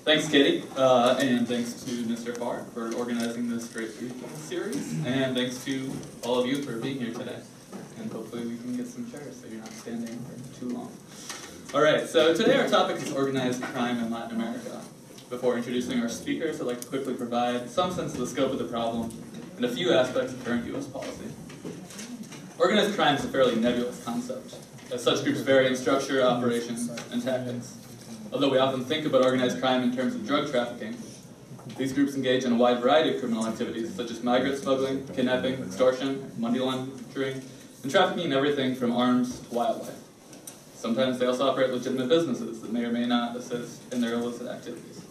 Thanks, Katie, and thanks to Mr. Farr for organizing this great briefing series, and thanks to all of you for being here today. And hopefully we can get some chairs so you're not standing for too long. All right, so today our topic is organized crime in Latin America. Before introducing our speakers, I'd like to quickly provide some sense of the scope of the problem and a few aspects of current U.S. policy. Organized crime is a fairly nebulous concept, as such groups vary in structure, operations, and tactics. Although we often think about organized crime in terms of drug trafficking, these groups engage in a wide variety of criminal activities, such as migrant smuggling, kidnapping, extortion, money laundering, and trafficking in everything from arms to wildlife. Sometimes they also operate legitimate businesses that may or may not assist in their illicit activities.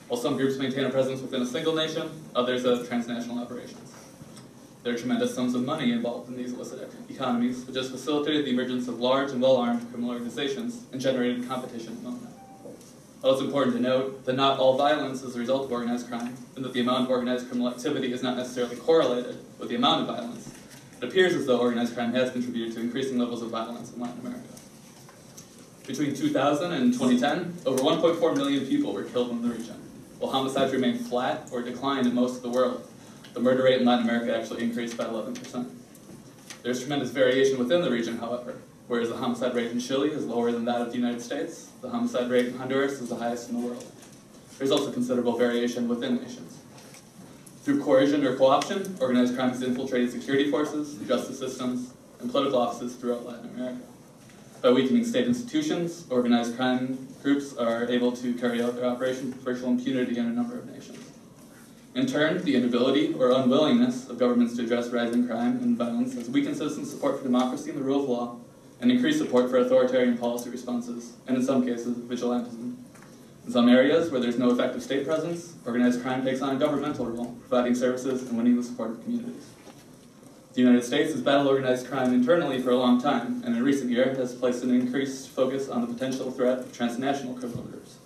While some groups maintain a presence within a single nation, others have transnational operations. There are tremendous sums of money involved in these illicit economies, which has facilitated the emergence of large and well-armed criminal organizations and generated competition among them. While it's important to note that not all violence is a result of organized crime, and that the amount of organized criminal activity is not necessarily correlated with the amount of violence, it appears as though organized crime has contributed to increasing levels of violence in Latin America. Between 2000 and 2010, over 1.4 million people were killed in the region. While homicides remained flat or declined in most of the world, the murder rate in Latin America actually increased by 11%. There's tremendous variation within the region, however. Whereas the homicide rate in Chile is lower than that of the United States, the homicide rate in Honduras is the highest in the world. There's also considerable variation within nations. Through coercion or co-option, organized crime has infiltrated security forces, justice systems, and political offices throughout Latin America. By weakening state institutions, organized crime groups are able to carry out their operation with virtual impunity in a number of nations. In turn, the inability or unwillingness of governments to address rising crime and violence has weakened citizen support for democracy and the rule of law, and increased support for authoritarian policy responses, and in some cases, vigilantism. In some areas where there's no effective state presence, organized crime takes on a governmental role, providing services and winning the support of communities. The United States has battled organized crime internally for a long time, and in recent years has placed an increased focus on the potential threat of transnational criminal groups.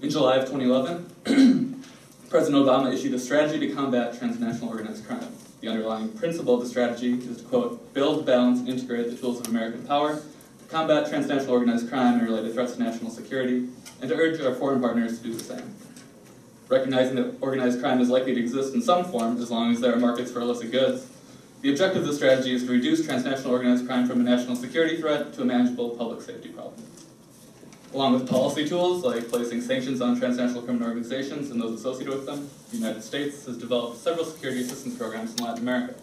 In July of 2011, President Obama issued a strategy to combat transnational organized crime. The underlying principle of the strategy is to, quote, build, balance, and integrate the tools of American power to combat transnational organized crime and related threats to national security, and to urge our foreign partners to do the same. Recognizing that organized crime is likely to exist in some form as long as there are markets for illicit goods, the objective of the strategy is to reduce transnational organized crime from a national security threat to a manageable public safety problem. Along with policy tools like placing sanctions on transnational criminal organizations and those associated with them, the United States has developed several security assistance programs in Latin America.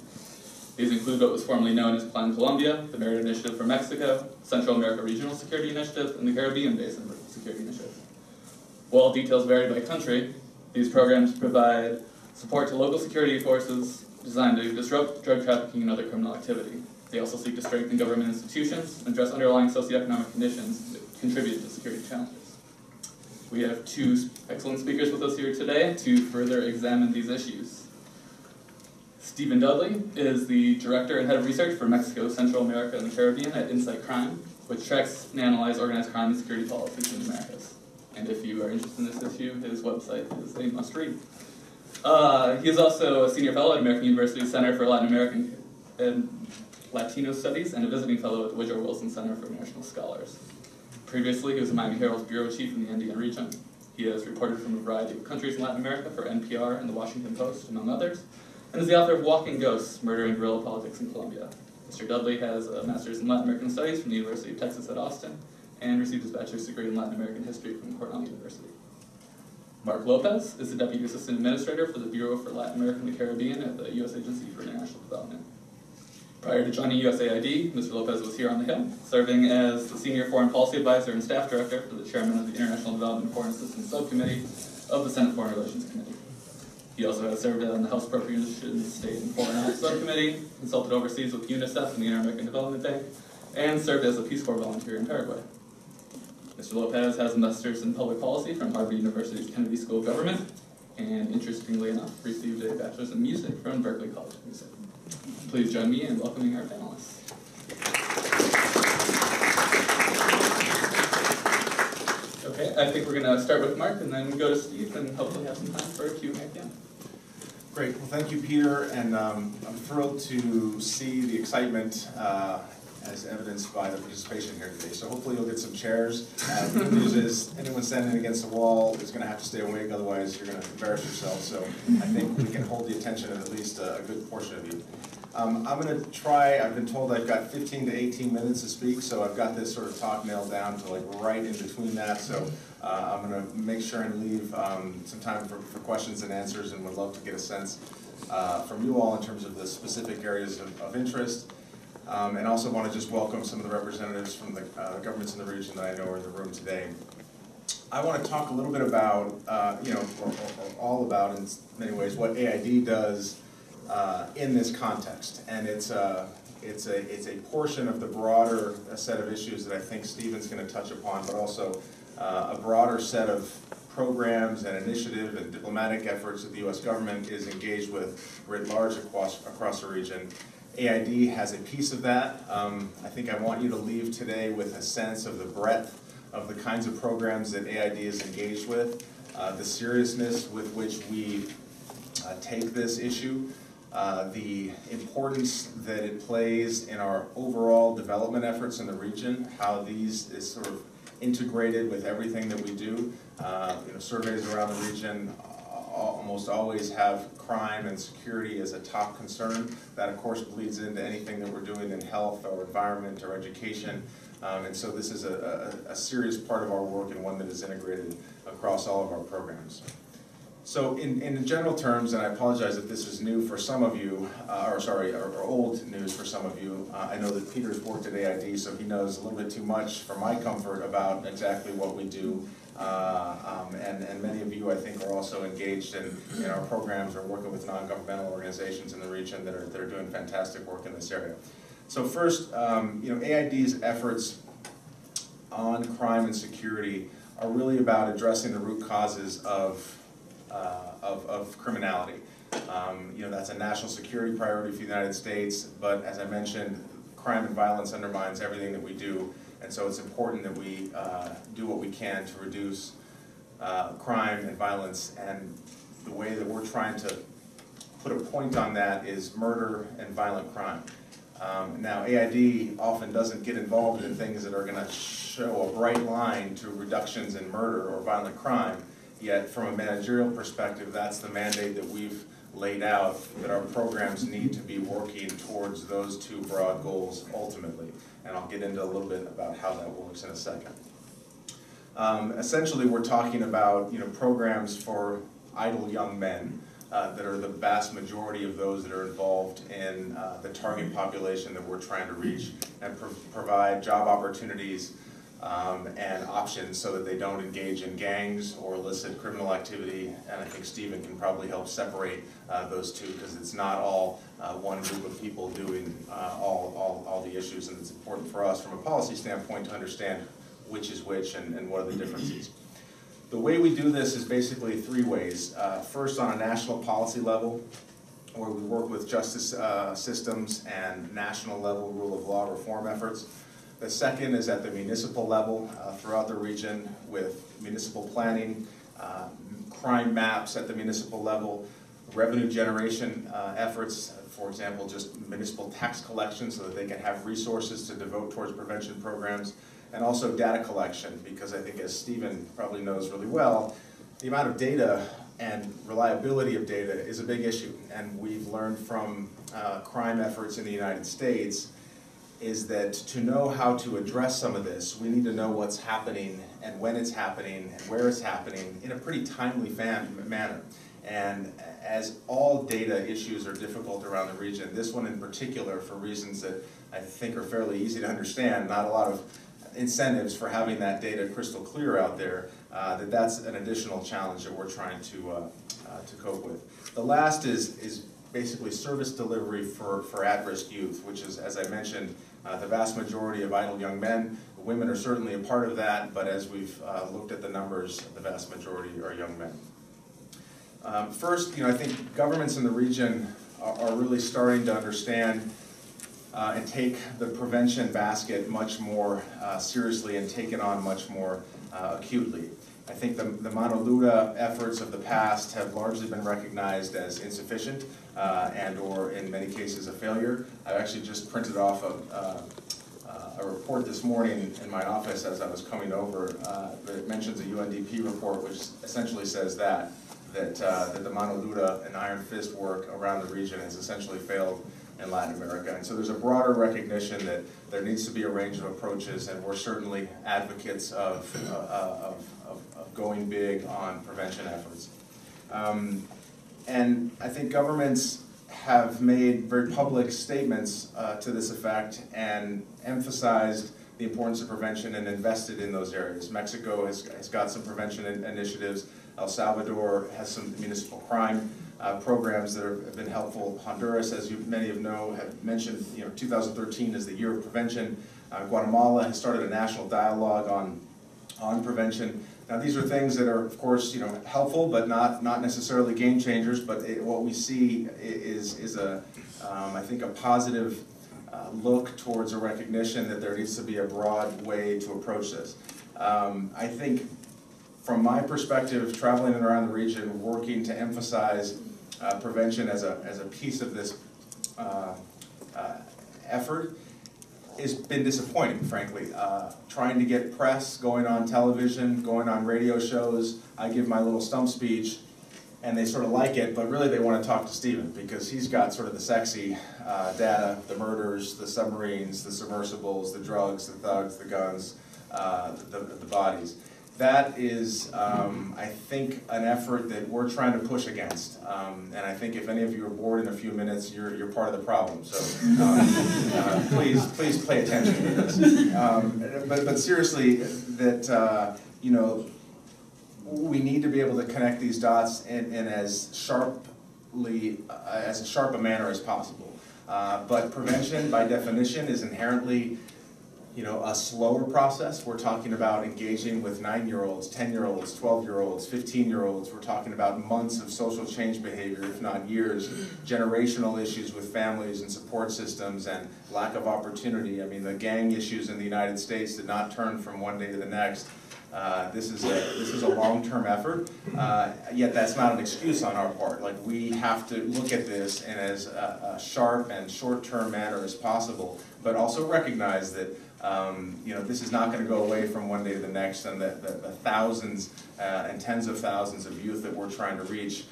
These include what was formerly known as Plan Colombia, the Merit Initiative for Mexico, Central America Regional Security Initiative, and the Caribbean Basin Security Initiative. While details vary by country, these programs provide support to local security forces designed to disrupt drug trafficking and other criminal activity. They also seek to strengthen government institutions and address underlying socioeconomic conditions that contribute to security challenges. We have two excellent speakers with us here today to further examine these issues. Stephen Dudley is the Director and Head of Research for Mexico, Central America, and the Caribbean at Insight Crime, which tracks and analyzes organized crime and security policies in the Americas. And if you are interested in this issue, his website is a must-read. He is also a Senior Fellow at American University's Center for Latin American and Latino Studies and a visiting fellow at the Woodrow Wilson Center for International Scholars. Previously, he was the Miami Herald's bureau chief in the Andean region. He has reported from a variety of countries in Latin America for NPR and the Washington Post, among others, and is the author of Walking Ghosts, Murder and Guerrilla Politics in Colombia. Mr. Dudley has a master's in Latin American Studies from the University of Texas at Austin, and received his bachelor's degree in Latin American History from Cornell University. Mark Lopez is the Deputy Assistant Administrator for the Bureau for Latin America and the Caribbean at the U.S. Agency for International Development. Prior to joining USAID, Mr. Lopez was here on the Hill, serving as the Senior Foreign Policy Advisor and Staff Director for the Chairman of the International Development Foreign Assistance Subcommittee of the Senate Foreign Relations Committee. He also has served on the House Appropriations, State and Foreign Affairs Subcommittee, consulted overseas with UNICEF and the Inter-American Development Bank, and served as a Peace Corps volunteer in Paraguay. Mr. Lopez has a master's in public policy from Harvard University's Kennedy School of Government, and interestingly enough, received a bachelor's in music from Berklee College of Music. Please join me in welcoming our panelists. Okay, I think we're going to start with Mark and then go to Steve and hopefully have some time for a Q&A at the end. Great. Well, thank you, Peter, and I'm thrilled to see the excitement as evidenced by the participation here today. So hopefully you'll get some chairs. The good news is anyone standing against the wall is going to have to stay awake, otherwise you're going to embarrass yourself. So I think we can hold the attention of at least a good portion of you. I'm going to try, I've been told I've got 15 to 18 minutes to speak, so I've got this sort of talk nailed down to like right in between that. So I'm going to make sure and leave some time for questions and answers, and would love to get a sense from you all in terms of the specific areas of interest. And also want to just welcome some of the representatives from the governments in the region that I know are in the room today. I want to talk a little bit about, or all about in many ways, what AID does in this context. And it's a portion of the broader set of issues that I think Stephen's going to touch upon, but also a broader set of programs and initiative and diplomatic efforts that the U.S. government is engaged with writ large across the region. AID has a piece of that. I think I want you to leave today with a sense of the breadth of the kinds of programs that AID is engaged with, the seriousness with which we take this issue, the importance that it plays in our overall development efforts in the region, how these is sort of integrated with everything that we do. Surveys around the region almost always have crime and security as a top concern. That, of course, bleeds into anything that we're doing in health or environment or education. And so this is a serious part of our work, and one that is integrated across all of our programs. So in general terms, and I apologize if this is new for some of you, or old news for some of you, I know that Peter's worked at AID, so he knows a little bit too much for my comfort about exactly what we do. And many of you, I think, are also engaged in our programs or working with non-governmental organizations in the region that are doing fantastic work in this area. So first, AID's efforts on crime and security are really about addressing the root causes of criminality. That's a national security priority for the United States, but as I mentioned, crime and violence undermines everything that we do, and so it's important that we do what we can to reduce crime and violence, and the way that we're trying to put a point on that is murder and violent crime. Now, AID often doesn't get involved in things that are going to show a bright line to reductions in murder or violent crime, yet from a managerial perspective, that's the mandate that we've laid out, that our programs need to be working towards those two broad goals ultimately. And I'll get into a little bit about how that works in a second. Essentially, we're talking about programs for idle young men that are the vast majority of those that are involved in the target population that we're trying to reach, and provide job opportunities and options so that they don't engage in gangs or illicit criminal activity. And I think Stephen can probably help separate those two, because it's not all one group of people doing all the issues, and it's important for us from a policy standpoint to understand which is which and what are the differences. The way we do this is basically three ways. First, on a national policy level, where we work with justice systems and national level rule of law reform efforts. The second is at the municipal level throughout the region with municipal planning, crime maps at the municipal level, revenue generation efforts, for example, just municipal tax collection so that they can have resources to devote towards prevention programs, and also data collection, because I think, as Stephen probably knows really well, the amount of data and reliability of data is a big issue. And we've learned from crime efforts in the United States is that to know how to address some of this, we need to know what's happening and when it's happening and where it's happening in a pretty timely manner. And as all data issues are difficult around the region, this one in particular, for reasons that I think are fairly easy to understand, not a lot of incentives for having that data crystal clear out there, that's an additional challenge that we're trying to cope with. The last is basically service delivery for at-risk youth, which is, as I mentioned, the vast majority of idle young men. Women are certainly a part of that, but as we've looked at the numbers, the vast majority are young men. First, I think governments in the region are really starting to understand and take the prevention basket much more seriously and take it on much more acutely. I think the Mano Luda efforts of the past have largely been recognized as insufficient and or in many cases a failure. I've actually just printed off a report this morning in my office as I was coming over that mentions a UNDP report which essentially says that the mano dura and iron fist work around the region has essentially failed in Latin America. And so there's a broader recognition that there needs to be a range of approaches, and we're certainly advocates of going big on prevention efforts. And I think governments have made very public statements to this effect and emphasized the importance of prevention and invested in those areas. Mexico has got some prevention initiatives. El Salvador has some municipal crime programs that have been helpful. Honduras, as many of you know, have mentioned, 2013 is the year of prevention. Guatemala has started a national dialogue on prevention. Now, these are things that are, of course, helpful, but not necessarily game changers. But what we see is I think, a positive look towards a recognition that there needs to be a broad way to approach this. I think, from my perspective, traveling around the region, working to emphasize prevention as a piece of this effort, has been disappointing, frankly. Trying to get press, going on television, going on radio shows. I give my little stump speech, and they sort of like it, but really they want to talk to Stephen, because he's got sort of the sexy data, the murders, the submarines, the submersibles, the drugs, the thugs, the guns, the bodies. That is, I think, an effort that we're trying to push against. And I think if any of you are bored in a few minutes, you're part of the problem. So please pay attention to this. But seriously, that we need to be able to connect these dots in as sharp a manner as possible. But prevention, by definition, is inherently a slower process. We're talking about engaging with 9-year-olds, 10-year-olds, 12-year-olds, 15-year-olds. We're talking about months of social change behavior, if not years, generational issues with families and support systems, and lack of opportunity. I mean, the gang issues in the United States did not turn from one day to the next. This is a long-term effort, yet that's not an excuse on our part. Like, we have to look at this in as a sharp and short-term manner as possible, but also recognize that this is not going to go away from one day to the next, and the thousands and tens of thousands of youth that we're trying to reach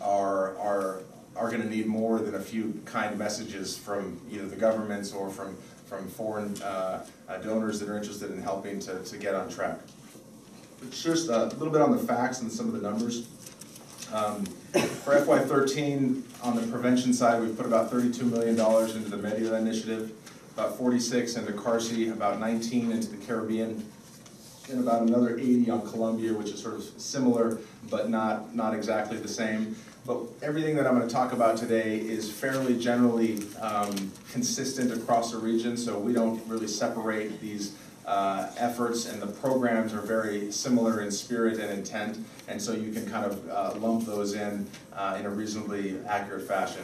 are going to need more than a few kind messages from either the governments or from foreign donors that are interested in helping to get on track. Just a little bit on the facts and some of the numbers. For FY13, on the prevention side, we've put about $32 million into the Medida initiative, about 46 into CARSI, about 19 into the Caribbean, and about another 80 on Colombia, which is sort of similar, but not exactly the same. But everything that I'm going to talk about today is fairly generally consistent across the region, so we don't really separate these efforts, and the programs are very similar in spirit and intent, and so you can kind of lump those in a reasonably accurate fashion.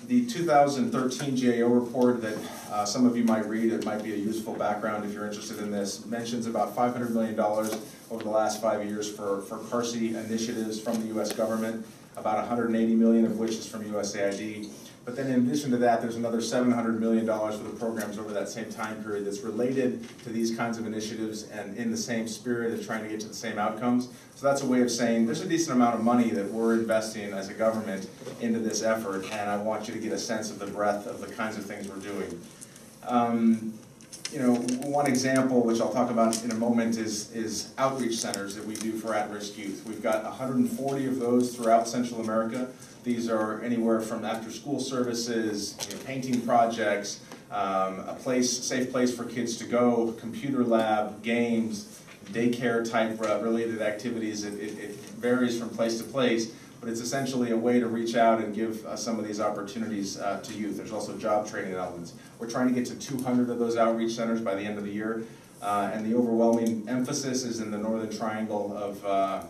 The 2013 GAO report that some of you might read, it might be a useful background if you're interested in this, mentions about $500 million over the last 5 years for CARSI initiatives from the U.S. government, about 180 million of which is from USAID. But then in addition to that, there's another $700 million for the programs over that same time period that's related to these kinds of initiatives and in the same spirit of trying to get to the same outcomes. So that's a way of saying there's a decent amount of money that we're investing as a government into this effort, and I want you to get a sense of the breadth of the kinds of things we're doing. One example, which I'll talk about in a moment, is outreach centers that we do for at-risk youth. We've got 140 of those throughout Central America. These are anywhere from after-school services, painting projects, a safe place for kids to go, computer lab, games, daycare-type related activities. It varies from place to place, but it's essentially a way to reach out and give some of these opportunities to youth. There's also job training elements. We're trying to get to 200 of those outreach centers by the end of the year, and the overwhelming emphasis is in the Northern Triangle of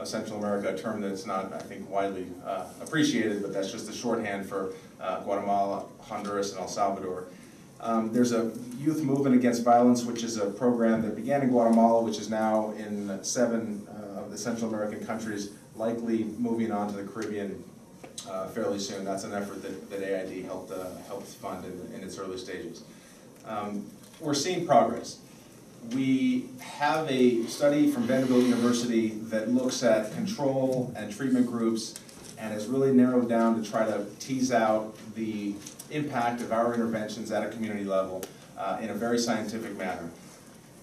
Central America, a term that's not, I think, widely appreciated, but that's just a shorthand for Guatemala, Honduras, and El Salvador. There's a Youth Movement Against Violence, which is a program that began in Guatemala, which is now in 7 of the Central American countries, likely moving on to the Caribbean fairly soon. That's an effort that AID helped fund in its early stages. We're seeing progress. We have a study from Vanderbilt University that looks at control and treatment groups and has really narrowed down to try to tease out the impact of our interventions at a community level in a very scientific manner.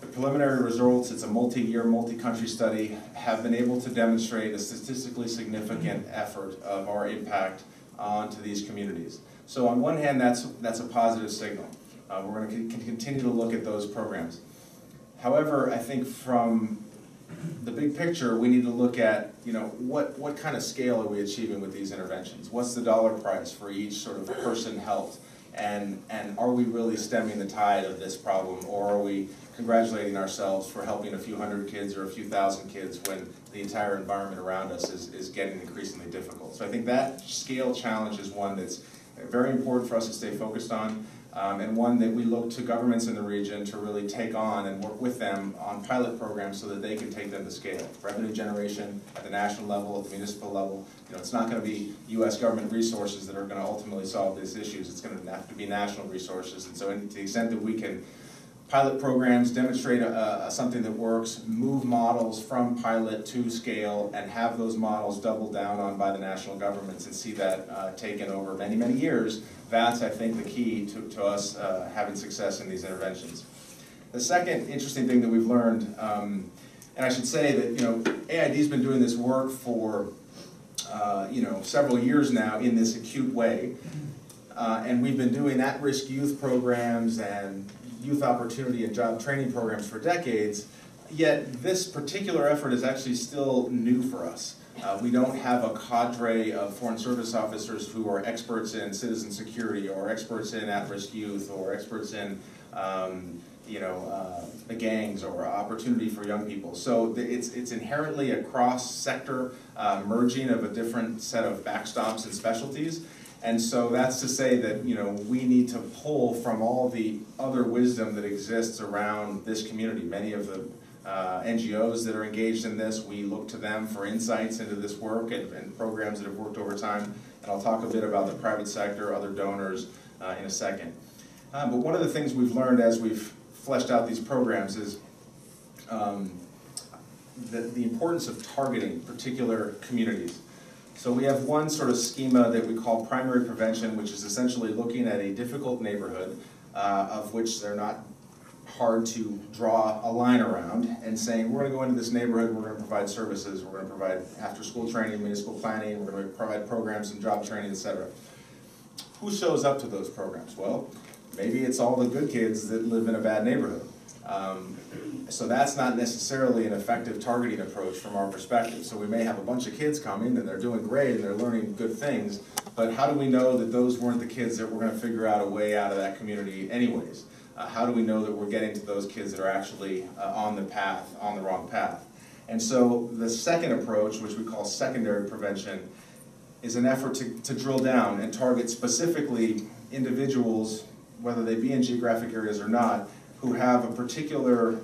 The preliminary results, it's a multi-year, multi-country study, have been able to demonstrate a statistically significant effort of our impact onto these communities. So on one hand, that's a positive signal. We're going to continue to look at those programs. However, I think from the big picture, we need to look at, what kind of scale are we achieving with these interventions? What's the dollar price for each sort of person helped? And are we really stemming the tide of this problem, or are we congratulating ourselves for helping a few hundred kids or a few thousand kids when the entire environment around us is getting increasingly difficult? So I think that scale challenge is one that's very important for us to stay focused on, and one that we look to governments in the region to really take on and work with them on pilot programs so that they can take them to scale. Revenue generation at the national level, at the municipal level. It's not going to be U.S. government resources that are going to ultimately solve these issues. It's going to have to be national resources. And so to the extent that we can pilot programs, demonstrate something that works, move models from pilot to scale, and have those models doubled down on by the national governments and see that taken over many, many years, that's, I think, the key to us having success in these interventions. The second interesting thing that we've learned, and I should say that, AID's been doing this work for, several years now in this acute way, and we've been doing at-risk youth programs and youth opportunity and job training programs for decades, yet this particular effort is actually still new for us. We don't have a cadre of foreign service officers who are experts in citizen security or experts in at-risk youth or experts in the gangs or opportunity for young people. So it's inherently a cross-sector merging of a different set of backstops and specialties. And so that's to say that, we need to pull from all the other wisdom that exists around this community. Many of the NGOs that are engaged in this, we look to them for insights into this work and programs that have worked over time. And I'll talk a bit about the private sector, other donors in a second. But one of the things we've learned as we've fleshed out these programs is the importance of targeting particular communities. So we have one sort of schema that we call primary prevention, which is essentially looking at a difficult neighborhood of which they're not hard to draw a line around, and saying we're going to go into this neighborhood, we're going to provide services, we're going to provide after-school training, municipal planning, we're going to provide programs and job training, etc. Who shows up to those programs? Well, maybe it's all the good kids that live in a bad neighborhood. So that's not necessarily an effective targeting approach from our perspective. So we may have a bunch of kids coming and they're doing great and they're learning good things, but how do we know that those weren't the kids that we're going to figure out a way out of that community anyways? How do we know that we're getting to those kids that are actually on the wrong path? And so the second approach, which we call secondary prevention, is an effort to drill down and target specifically individuals, whether they be in geographic areas or not, who have a particular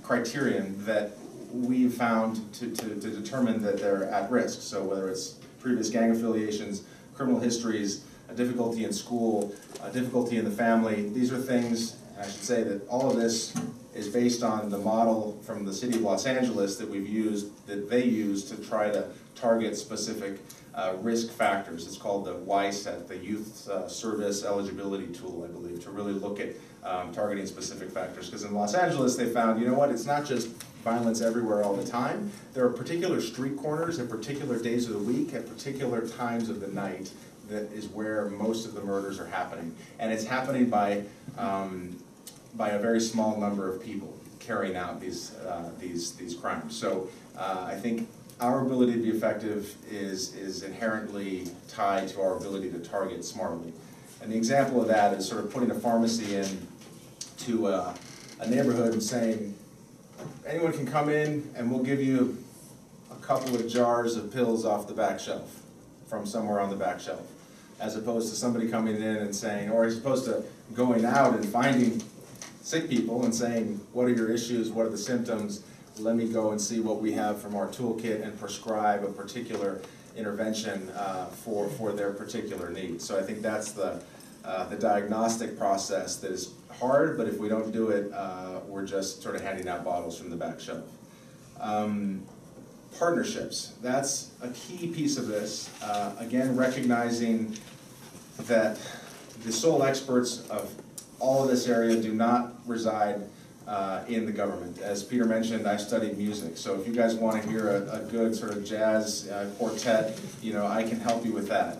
criterion that we've found to determine that they're at risk. So whether it's previous gang affiliations, criminal histories, a difficulty in school, a difficulty in the family, these are things, I should say that all of this is based on the model from the city of Los Angeles that we've used, that they use to try to target specific risk factors. It's called the YSET, the Youth Service Eligibility Tool, I believe, to really look at targeting specific factors. Because in Los Angeles they found, it's not just violence everywhere all the time. There are particular street corners at particular days of the week, at particular times of the night, that is where most of the murders are happening. And it's happening by a very small number of people carrying out these crimes. So I think our ability to be effective is inherently tied to our ability to target smartly. And the example of that is sort of putting a pharmacy in to a neighborhood and saying, anyone can come in and we'll give you a couple of jars of pills off the back shelf, from somewhere on the back shelf, as opposed to somebody coming in and saying, or as opposed to going out and finding sick people and saying, what are your issues, what are the symptoms, let me go and see what we have from our toolkit and prescribe a particular intervention for their particular needs. So I think that's the the diagnostic process that is hard, but if we don't do it, we're just sort of handing out bottles from the back shelf. Partnerships, that's a key piece of this. Again, recognizing that the sole experts of all of this area do not reside in the government. As Peter mentioned, I studied music, so if you guys want to hear a good sort of jazz quartet, I can help you with that.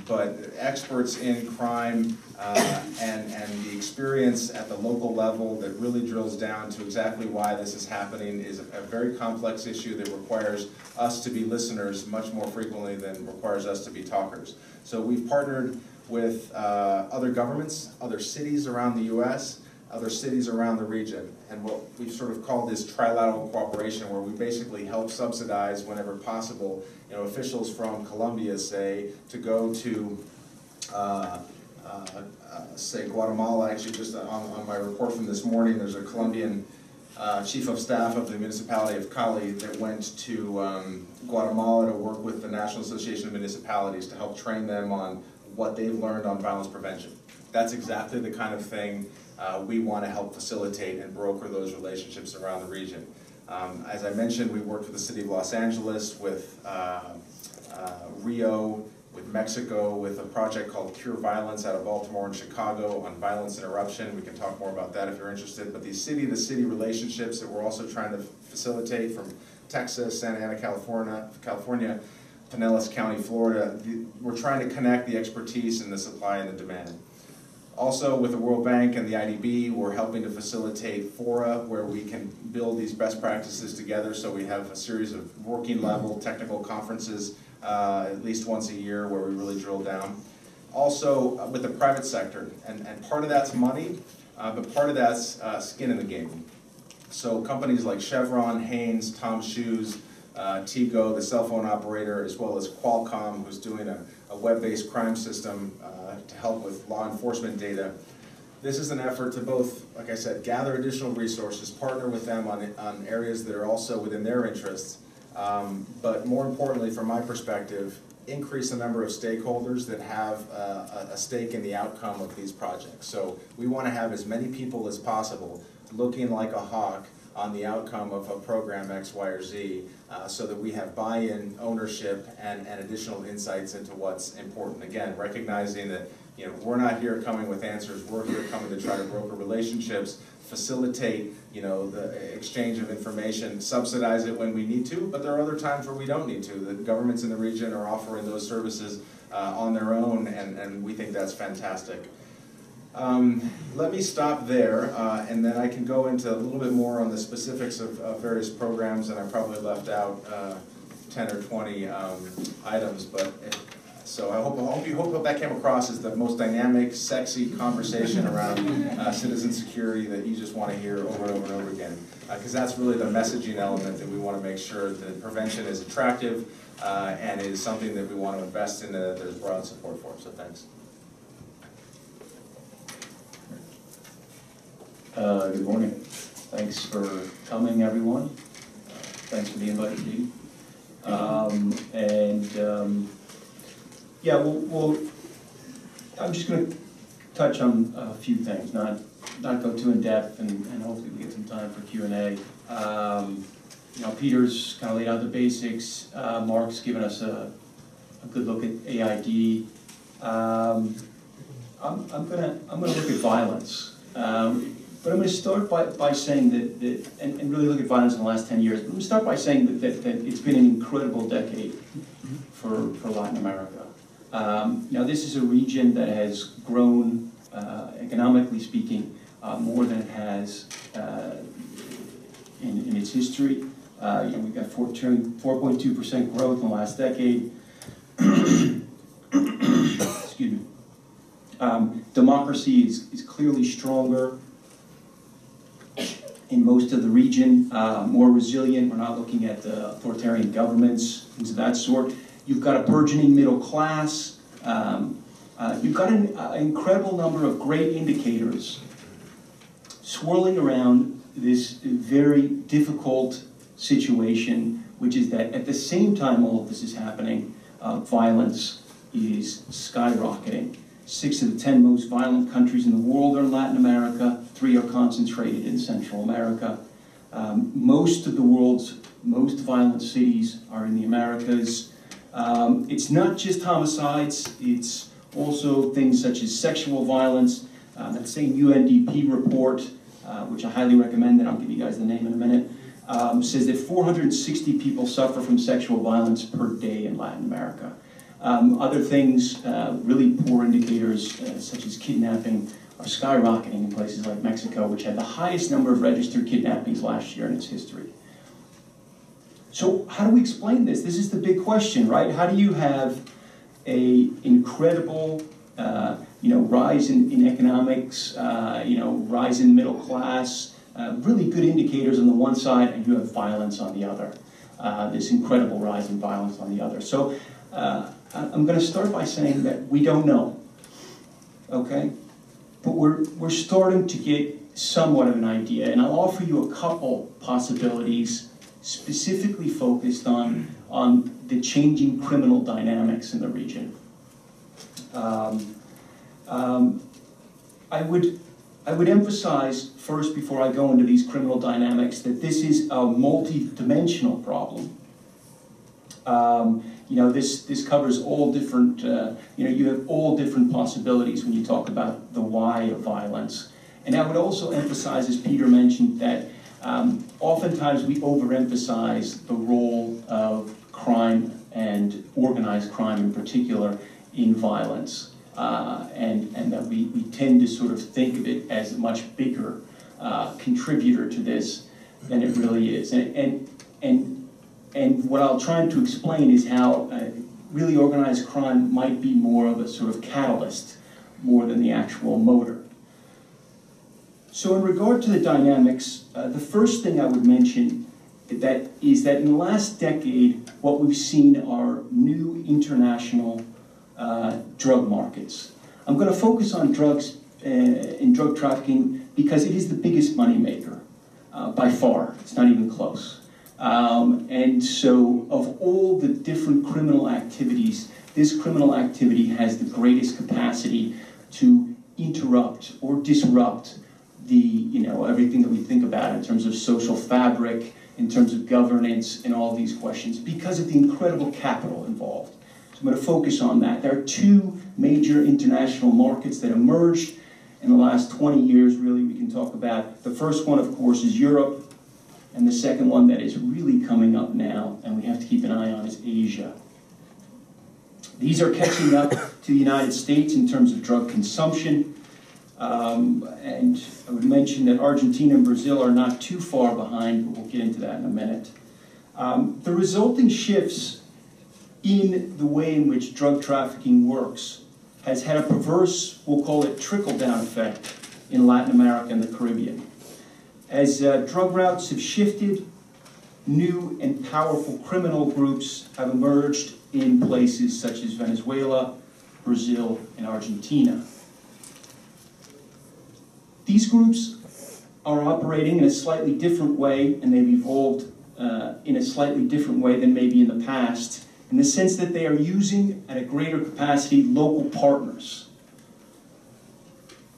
But experts in crime and the experience at the local level that really drills down to exactly why this is happening is a very complex issue that requires us to be listeners much more frequently than requires us to be talkers. So we've partnered with other governments, other cities around the U.S., other cities around the region, and what we've sort of called this Trilateral Cooperation, where we basically help subsidize whenever possible, officials from Colombia, say, to go to, say, Guatemala. Actually, just on my report from this morning, there's a Colombian chief of staff of the municipality of Cali that went to Guatemala to work with the National Association of Municipalities to help train them on what they've learned on violence prevention. That's exactly the kind of thing we want to help facilitate and broker those relationships around the region. As I mentioned, we worked with the city of Los Angeles, with Rio, with Mexico, with a project called Cure Violence out of Baltimore and Chicago on violence interruption. We can talk more about that if you're interested. But these city-to-city relationships that we're also trying to facilitate from Texas, Santa Ana, California, Pinellas County, Florida, we're trying to connect the expertise and the supply and the demand. Also, with the World Bank and the IDB, we're helping to facilitate fora where we can build these best practices together, so we have a series of working level technical conferences at least once a year where we really drill down. Also, with the private sector, and part of that's money, but part of that's skin in the game. So companies like Chevron, Hanes, Tom Shoes, Tigo, the cell phone operator, as well as Qualcomm, who's doing a web-based crime system to help with law enforcement data. This is an effort to both, like I said, gather additional resources, partner with them on areas that are also within their interests, but more importantly, from my perspective, increase the number of stakeholders that have a stake in the outcome of these projects. So we want to have as many people as possible looking like a hawk on the outcome of a program X, Y, or Z, so that we have buy-in, ownership, and additional insights into what's important. Again, recognizing that we're not here coming with answers, we're here coming to try to broker relationships, facilitate the exchange of information, subsidize it when we need to, but there are other times where we don't need to. The governments in the region are offering those services on their own, and we think that's fantastic. Let me stop there, and then I can go into a little bit more on the specifics of various programs, and I probably left out 10 or 20 items, but so I hope that came across as the most dynamic, sexy conversation around citizen security that you just want to hear over and over and over again, because that's really the messaging element that we want to make sure that prevention is attractive and is something that we want to invest in, that there's broad support for. So thanks. Good morning. Thanks for coming, everyone. Thanks for the invite, Steve. Yeah, I'm just going to touch on a few things, not go too in depth, and hopefully we get some time for Q&A. Peter's kind of laid out the basics. Mark's given us a good look at AID. I'm gonna look at violence. But I'm going to start by saying that and really look at violence in the last 10 years. I'm going to start by saying that it's been an incredible decade for Latin America. Now, this is a region that has grown, economically speaking, more than it has in its history. We've got 4.2% growth in the last decade. Excuse me. Democracy is clearly stronger in most of the region, more resilient. We're not looking at authoritarian governments, things of that sort. You've got a burgeoning middle class. You've got an incredible number of great indicators swirling around this very difficult situation, which is that at the same time all of this is happening, violence is skyrocketing. 6 of the 10 most violent countries in the world are in Latin America. 3 are concentrated in Central America. Most of the world's most violent cities are in the Americas. It's not just homicides, it's also things such as sexual violence. That same UNDP report, which I highly recommend, and I'll give you guys the name in a minute, says that 460 people suffer from sexual violence per day in Latin America. Other things, really poor indicators, such as kidnapping, are skyrocketing in places like Mexico, which had the highest number of registered kidnappings last year in its history. So how do we explain this? This is the big question, right? How do you have an incredible rise in economics, rise in middle class, really good indicators on the one side, and you have violence on the other. This incredible rise in violence on the other. So I'm going to start by saying that we don't know, okay? But we're starting to get somewhat of an idea, and I'll offer you a couple possibilities specifically focused on the changing criminal dynamics in the region. I would emphasize first, before I go into these criminal dynamics, that this is a multi-dimensional problem. This covers all different, you have all different possibilities when you talk about the why of violence. And I would also emphasize, as Peter mentioned, that oftentimes we overemphasize the role of crime and organized crime in particular in violence. And that we tend to sort of think of it as a much bigger contributor to this than it really is. And what I'll try to explain is how really organized crime might be more of a sort of catalyst more than the actual motor. So in regard to the dynamics, the first thing I would mention is that in the last decade, what we've seen are new international drug markets. I'm going to focus on drugs and drug trafficking because it is the biggest moneymaker by far. It's not even close. And so of all the different criminal activities, this criminal activity has the greatest capacity to interrupt or disrupt everything that we think about in terms of social fabric, in terms of governance, and all these questions because of the incredible capital involved. So I'm going to focus on that. There are 2 major international markets that emerged in the last 20 years, really, we can talk about. The first one, of course, is Europe, and the second one that is really coming up now, and we have to keep an eye on, is Asia. These are catching up to the United States in terms of drug consumption, and I would mention that Argentina and Brazil are not too far behind, but we'll get into that in a minute. The resulting shifts in the way in which drug trafficking works has had a perverse, we'll call it trickle-down effect in Latin America and the Caribbean. As drug routes have shifted, new and powerful criminal groups have emerged in places such as Venezuela, Brazil, and Argentina. These groups are operating in a slightly different way, and they've evolved in a slightly different way than maybe in the past, in the sense that they are using, at a greater capacity, local partners.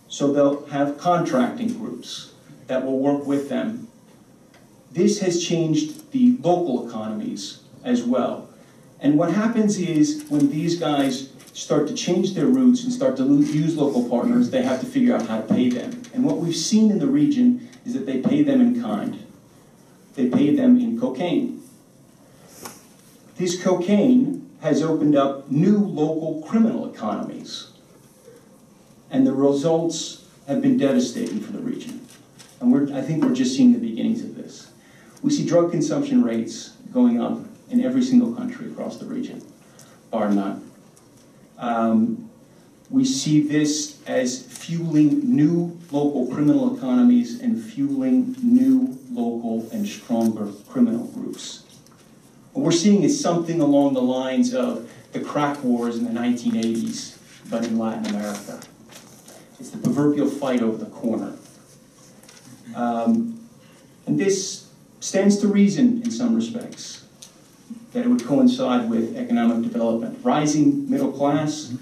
So they'll have contracting groups that will work with them. This has changed the local economies as well. And what happens is, when these guys start to change their routes and start to use local partners, they have to figure out how to pay them. And what we've seen in the region is that they pay them in kind. They pay them in cocaine. This cocaine has opened up new local criminal economies. And the results have been devastating for the region. And I think we're just seeing the beginnings of this. We see drug consumption rates going up in every single country across the region, bar none. We see this as fueling new local criminal economies and fueling new local and stronger criminal groups. What we're seeing is something along the lines of the crack wars in the 1980s, but in Latin America. It's the proverbial fight over the corner. And this stands to reason in some respects, that it would coincide with economic development. Rising middle class,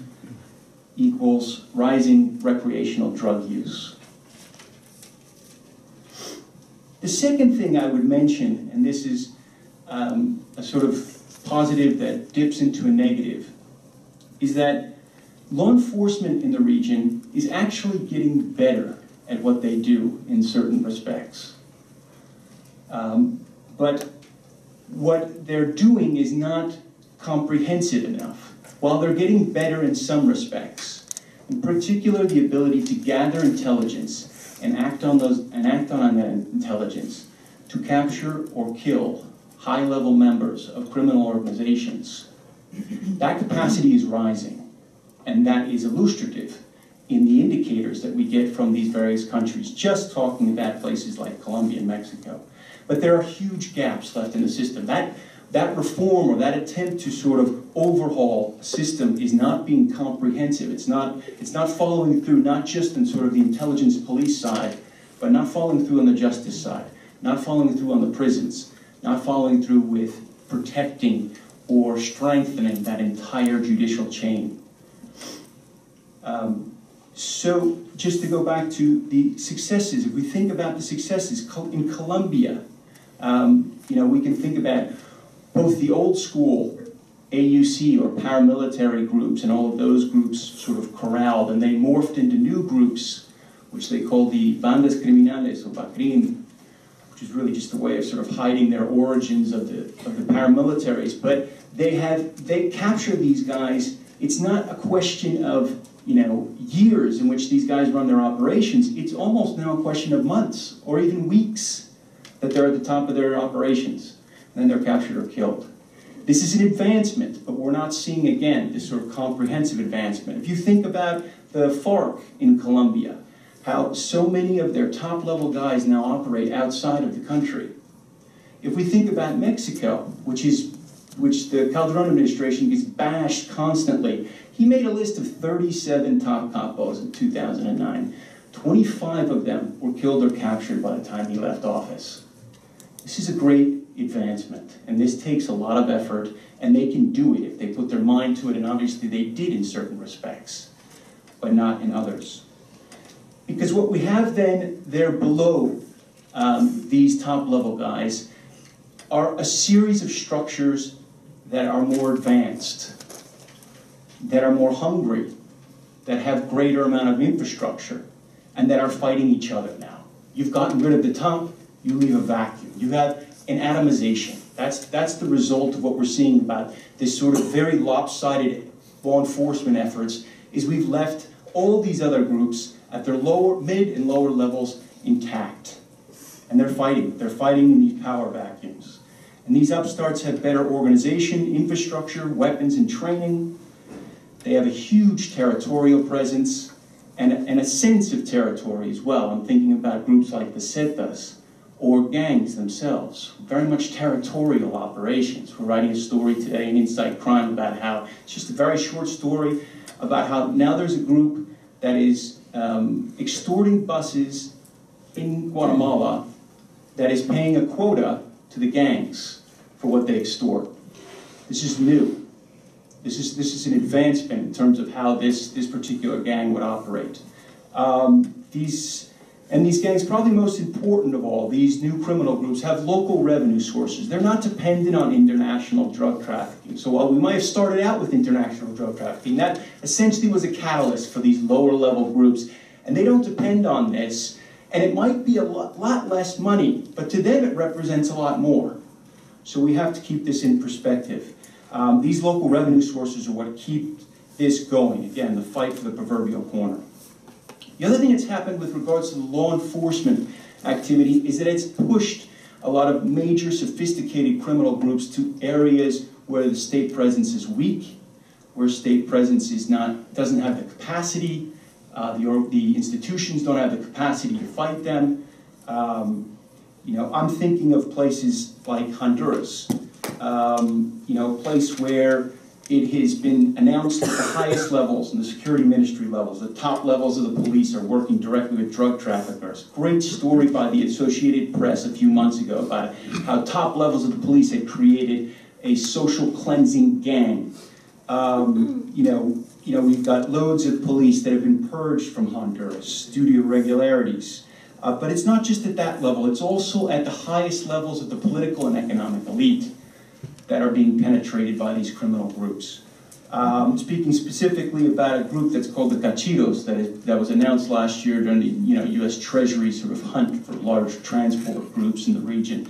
equals rising recreational drug use. The second thing I would mention, and this is a sort of positive that dips into a negative, is that law enforcement in the region is actually getting better at what they do in certain respects. But what they're doing is not comprehensive enough. While they're getting better in some respects, in particular the ability to gather intelligence and act on that intelligence to capture or kill high-level members of criminal organizations, that capacity is rising, and that is illustrative in the indicators that we get from these various countries, just talking about places like Colombia and Mexico. But there are huge gaps left in the system. That reform or that attempt to sort of overhaul a system is not being comprehensive. It's not following through, not just in sort of the intelligence police side, but not following through on the justice side, not following through on the prisons, not following through with protecting or strengthening that entire judicial chain. So just to go back to the successes, if we think about the successes in Colombia, we can think about both the old school AUC or paramilitary groups and all of those groups sort of corralled, and they morphed into new groups, which they call the bandas criminales or BACRIM, which is really just a way of sort of hiding their origins of the paramilitaries. But they capture these guys. It's not a question of years in which these guys run their operations. It's almost now a question of months or even weeks that they're at the top of their operations. And then they're captured or killed. This is an advancement, but we're not seeing, again, this sort of comprehensive advancement. If you think about the FARC in Colombia, how so many of their top-level guys now operate outside of the country. If we think about Mexico, which the Calderon administration gets bashed constantly, he made a list of 37 top capos in 2009. 25 of them were killed or captured by the time he left office. This is a great advancement, and this takes a lot of effort, and they can do it if they put their mind to it, and obviously they did in certain respects, but not in others. Because what we have then there below these top-level guys are a series of structures that are more advanced, that are more hungry, that have greater amount of infrastructure, and that are fighting each other now. You've gotten rid of the top, you leave a vacuum. You have an atomization. That's the result of what we're seeing about this sort of very lopsided law enforcement efforts, is we've left all these other groups at their mid and lower levels intact. And they're fighting. They're fighting in these power vacuums. And these upstarts have better organization, infrastructure, weapons, and training. They have a huge territorial presence and a sense of territory as well. I'm thinking about groups like the Zetas or gangs themselves, very much territorial operations. We're writing a story today in Inside Crime about how, it's just a very short story, about how now there's a group that is extorting buses in Guatemala that is paying a quota to the gangs for what they extort. This is new. This is an advancement in terms of how this particular gang would operate. These gangs, probably most important of all, these new criminal groups have local revenue sources. They're not dependent on international drug trafficking. So while we might have started out with international drug trafficking, that essentially was a catalyst for these lower level groups. And they don't depend on this. And it might be a lot less money, but to them it represents a lot more. So we have to keep this in perspective. These local revenue sources are what keep this going. Again, the fight for the proverbial corner. The other thing that's happened with regards to the law enforcement activity is that it's pushed a lot of major sophisticated criminal groups to areas where the state presence is weak, where state presence doesn't have the capacity, the institutions don't have the capacity to fight them. I'm thinking of places like Honduras, a place where it has been announced at the highest levels, in the security ministry levels, the top levels of the police are working directly with drug traffickers. Great story by the Associated Press a few months ago about how top levels of the police had created a social cleansing gang. we've got loads of police that have been purged from Honduras due to irregularities. But it's not just at that level, it's also at the highest levels of the political and economic elite that are being penetrated by these criminal groups. Speaking specifically about a group that's called the Cachiros that was announced last year during the U.S. Treasury sort of hunt for large transport groups in the region.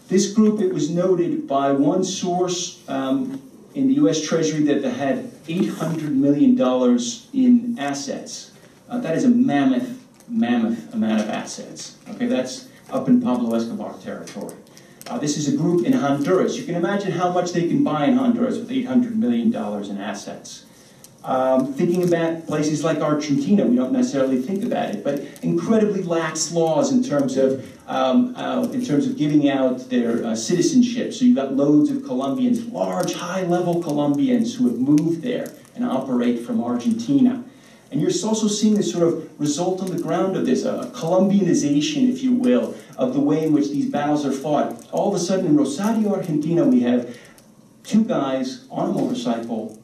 This group, it was noted by one source in the U.S. Treasury that they had $800 million in assets. That is a mammoth amount of assets. Okay, that's up in Pablo Escobar territory. This is a group in Honduras. You can imagine how much they can buy in Honduras with $800 million in assets. Thinking about places like Argentina, we don't necessarily think about it, but incredibly lax laws in terms of giving out their citizenship. So you've got loads of Colombians, large, high-level Colombians who have moved there and operate from Argentina. And you're also seeing this sort of result on the ground of this, a Colombianization, if you will, of the way in which these battles are fought. All of a sudden in Rosario, Argentina, we have two guys on a motorcycle,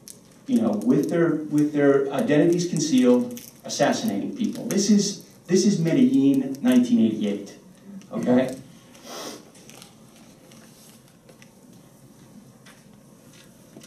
with their identities concealed, assassinating people. This is Medellin, 1988. Okay.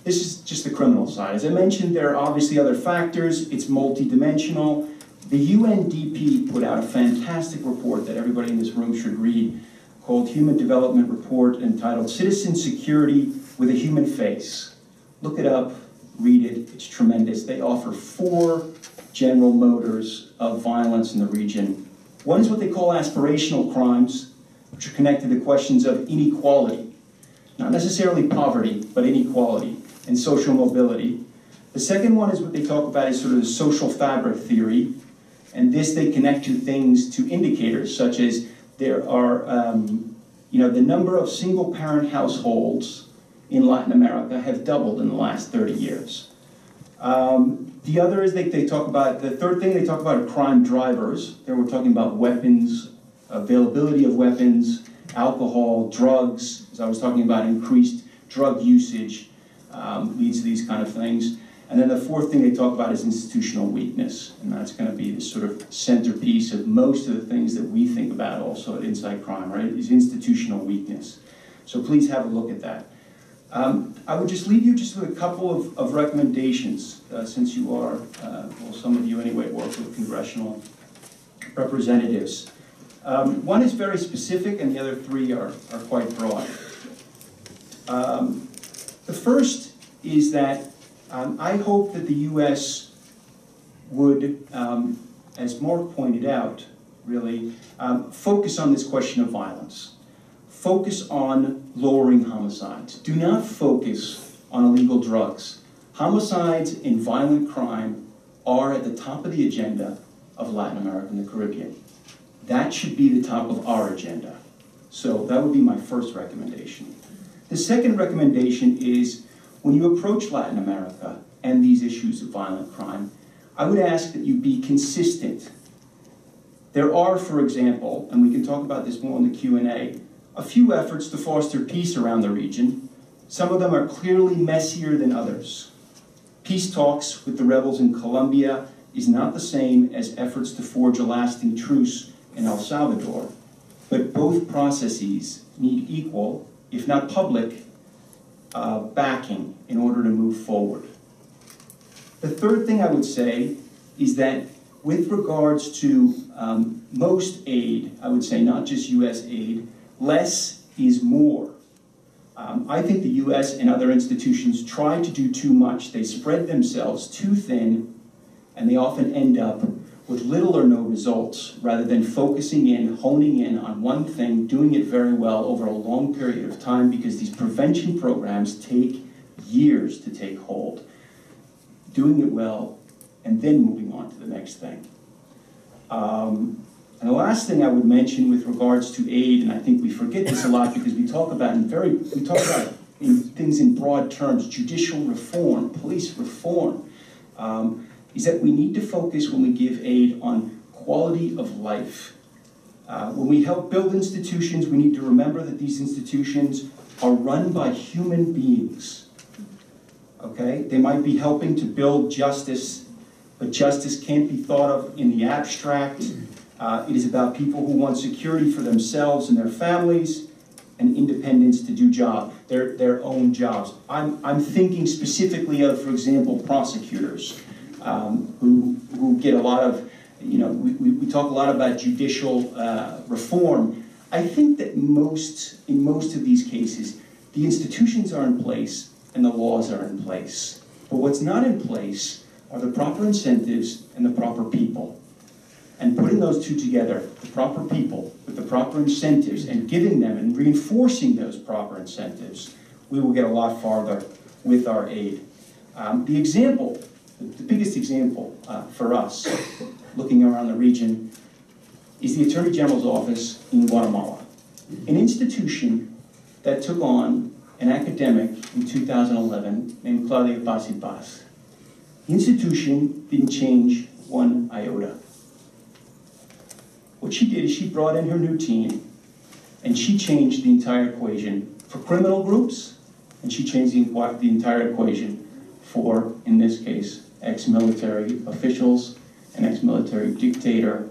This is just the criminal side. As I mentioned, there are obviously other factors. It's multidimensional. The UNDP put out a fantastic report that everybody in this room should read called Human Development Report, entitled Citizen Security with a Human Face. Look it up, read it, it's tremendous. They offer 4 general motors of violence in the region. One is what they call aspirational crimes, which are connected to questions of inequality. Not necessarily poverty, but inequality and social mobility. The second one is what they talk about as sort of the social fabric theory, and this they connect to things, to indicators such as there are, the number of single-parent households in Latin America have doubled in the last 30 years. The other is they talk about, the third thing they talk about are crime drivers. There we're talking about weapons, availability of weapons, alcohol, drugs, as I was talking about, increased drug usage leads to these kind of things. And then the fourth thing they talk about is institutional weakness, and that's going to be the sort of centerpiece of most of the things that we think about also at Inside Crime, right, is institutional weakness. So please have a look at that. I would just leave you just with a couple of recommendations, since you are, well, some of you anyway, work with congressional representatives. One is very specific, and the other 3 are quite broad. The first is that I hope that the U.S. would, as Mark pointed out, really, focus on this question of violence. Focus on lowering homicides. Do not focus on illegal drugs. Homicides and violent crime are at the top of the agenda of Latin America and the Caribbean. That should be the top of our agenda. So that would be my first recommendation. The second recommendation is, when you approach Latin America and these issues of violent crime, I would ask that you be consistent. There are, for example, and we can talk about this more in the Q&A, a few efforts to foster peace around the region. Some of them are clearly messier than others. Peace talks with the rebels in Colombia is not the same as efforts to forge a lasting truce in El Salvador, but both processes need equal, if not public, backing in order to move forward. The third thing I would say is that with regards to most aid, I would say not just U.S. aid, less is more. I think the U.S. and other institutions try to do too much. They spread themselves too thin, and they often end up with little or no results, rather than focusing in, honing in on one thing, doing it very well over a long period of time, because these prevention programs take years to take hold. Doing it well, and then moving on to the next thing. And the last thing I would mention with regards to aid, and I think we forget this a lot because we talk about things in broad terms, judicial reform, police reform, is that we need to focus when we give aid on quality of life. When we help build institutions, we need to remember that these institutions are run by human beings. okay? They might be helping to build justice, but justice can't be thought of in the abstract. It is about people who want security for themselves and their families, and independence to do their own jobs. I'm thinking specifically of, for example, prosecutors who get a lot of, we talk a lot about judicial reform. I think that in most of these cases, the institutions are in place and the laws are in place. But what's not in place are the proper incentives and the proper people. And putting those two together, the proper people with the proper incentives, and giving them and reinforcing those proper incentives, we will get a lot farther with our aid. The biggest example for us, looking around the region, is the Attorney General's office in Guatemala, an institution that took on an academic in 2011 named Claudia Paz y Paz. The institution didn't change one iota. What she did is she brought in her new team, and she changed the entire equation for criminal groups, and she changed the entire equation for, in this case, ex-military officials, an ex-military dictator.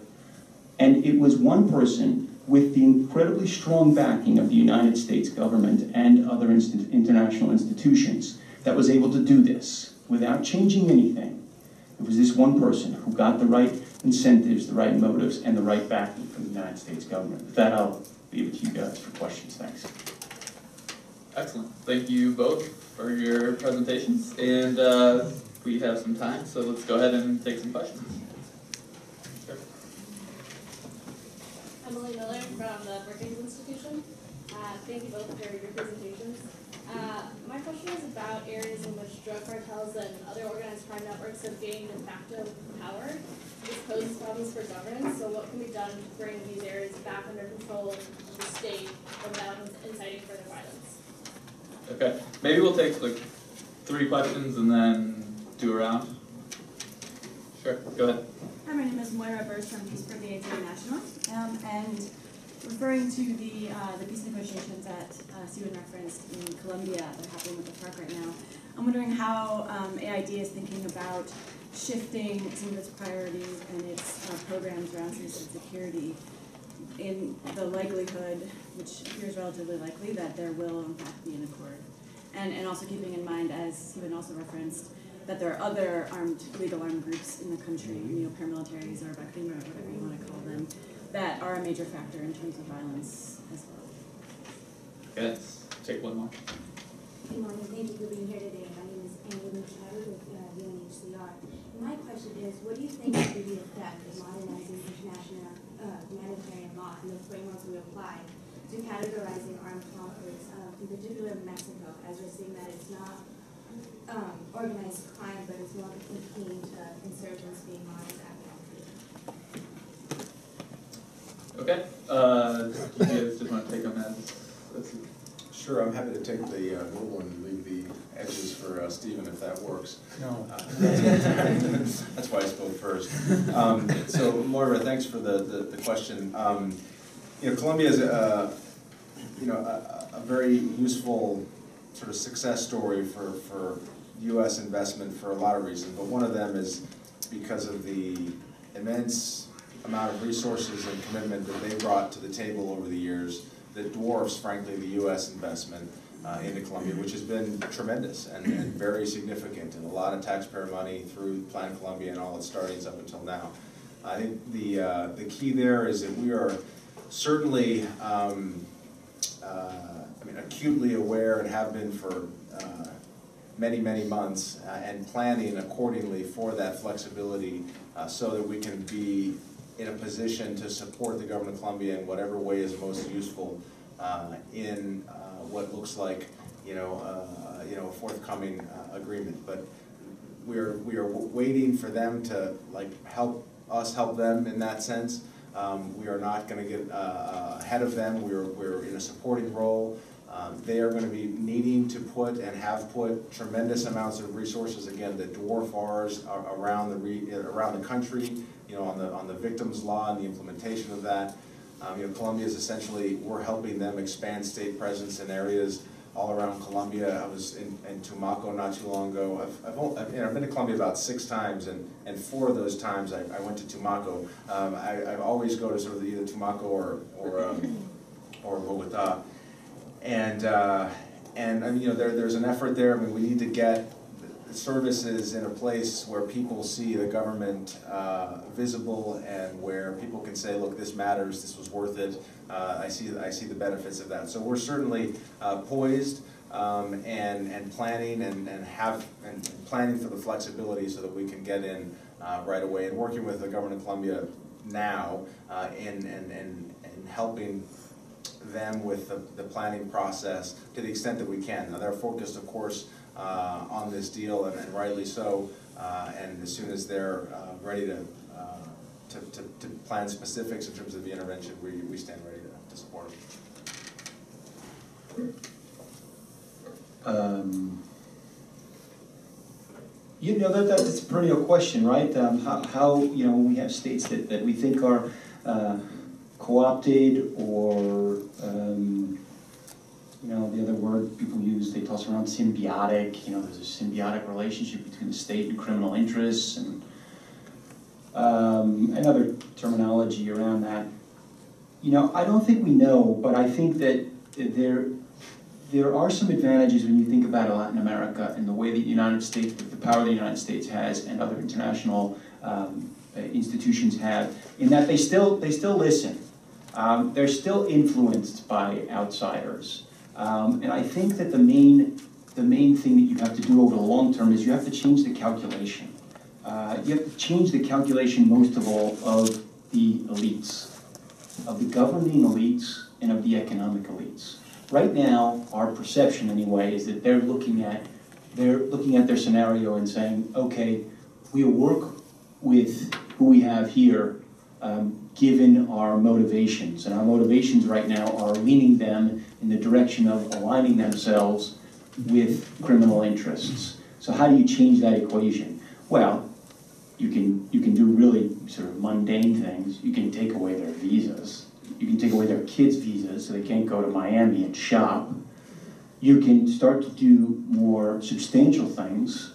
And it was one person with the incredibly strong backing of the United States government and other international institutions that was able to do this without changing anything. It was this one person who got the right incentives, the right motives, and the right backing from the United States government. With that, I'll leave it to you guys for questions. Thanks. Excellent. Thank you both for your presentations. And we have some time, so let's go ahead and take some questions. Sure. Emily Miller from the Brookings Institution. Thank you both for your presentations. My question is about areas in which drug cartels and other organized crime networks have gained de facto power. This poses problems for governance, so what can be done to bring these areas back under control of the state without inciting further violence? Okay, maybe we'll take like 3 questions and then do a round. Sure, go ahead. Hi, my name is Moira Burst from Peace for the International, and referring to the peace negotiations that Stephen referenced in Colombia that are happening with the FARC right now, I'm wondering how AID is thinking about shifting some of its priorities and its programs around citizen security in the likelihood, which appears relatively likely, that there will in fact be an accord. And also keeping in mind, as Stephen also referenced, that there are other legal armed groups in the country, neo-paramilitaries or Bakrim or whatever you want to call them, that are a major factor in terms of violence as well. Okay, let's take one more. Good morning, thank you for being here today. My name is Annie Machado with UNHCR. My question is, what do you think would be the effect of modernizing international humanitarian law and the frameworks we apply to categorizing armed conflicts, in particular Mexico, as we're seeing that it's not organized crime, but it's more akin to insurgents being monitored at Okay, you guys just want to take them as Sure, I'm happy to take the middle one and leave the edges for Stephen if that works. No. That's why I spoke first. So Moira, thanks for the question. Colombia is a very useful sort of success story for U.S. investment for a lot of reasons, but one of them is because of the immense amount of resources and commitment that they brought to the table over the years that dwarfs, frankly, the U.S. investment into Colombia, which has been tremendous and very significant, and a lot of taxpayer money through Plan Colombia and all its startings up until now. I think the key there is that we are certainly acutely aware and have been for many, many months and planning accordingly for that flexibility so that we can be in a position to support the government of Colombia in whatever way is most useful in what looks like a forthcoming agreement. But we are waiting for them to help us help them in that sense. We are not going to get ahead of them. We're in a supporting role. They are going to be needing to put and have put tremendous amounts of resources, again, that dwarf ours around the country. On the victims law and the implementation of that. Colombia is essentially, we're helping them expand state presence in areas all around Colombia. I was in Tumaco not too long ago. I've been to Colombia about 6 times, and 4 of those times I went to Tumaco. I always go to sort of either Tumaco or Bogota, and you know, there's an effort there. I mean, we need to get services in a place where people see the government visible, and where people can say, look, this matters, this was worth it, I see the benefits of that. So we're certainly poised and planning and planning for the flexibility so that we can get in right away, and working with the government of Colombia now and helping them with the planning process to the extent that we can. Now, they're focused, of course, on this deal, and rightly so, and as soon as they're ready to plan specifics in terms of the intervention, we stand ready to support them. You know, that's a perennial question, right? How you know, we have states that we think are co-opted, or you know, the other word people use, they toss around symbiotic. You know, there's a symbiotic relationship between the state and criminal interests, and other terminology around that. You know, I don't think we know, but I think that there are some advantages when you think about Latin America and the way the United States, the power the United States has and other international institutions have, in that they still listen. They're still influenced by outsiders. And I think that the main thing that you have to do over the long term is you have to change the calculation. You have to change the calculation, most of all, of the elites, of the governing elites and of the economic elites. Right now, our perception anyway is that they're looking at their scenario and saying, okay, we'll work with who we have here, given our motivations. And our motivations right now are leaning them in the direction of aligning themselves with criminal interests. So how do you change that equation? Well, you can do really sort of mundane things. You can take away their visas. You can take away their kids' visas so they can't go to Miami and shop. You can start to do more substantial things,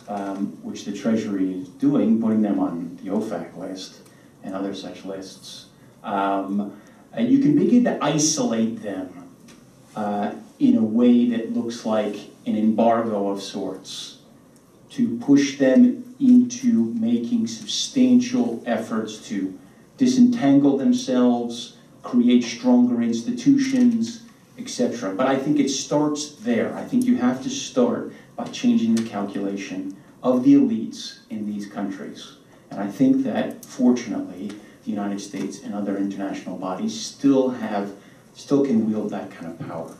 which the Treasury is doing, putting them on the OFAC list and other such lists. And you can begin to isolate them in a way that looks like an embargo of sorts, to push them into making substantial efforts to disentangle themselves, create stronger institutions, etc. But I think it starts there. I think you have to start by changing the calculation of the elites in these countries. And I think that, fortunately, the United States and other international bodies still can wield that kind of power.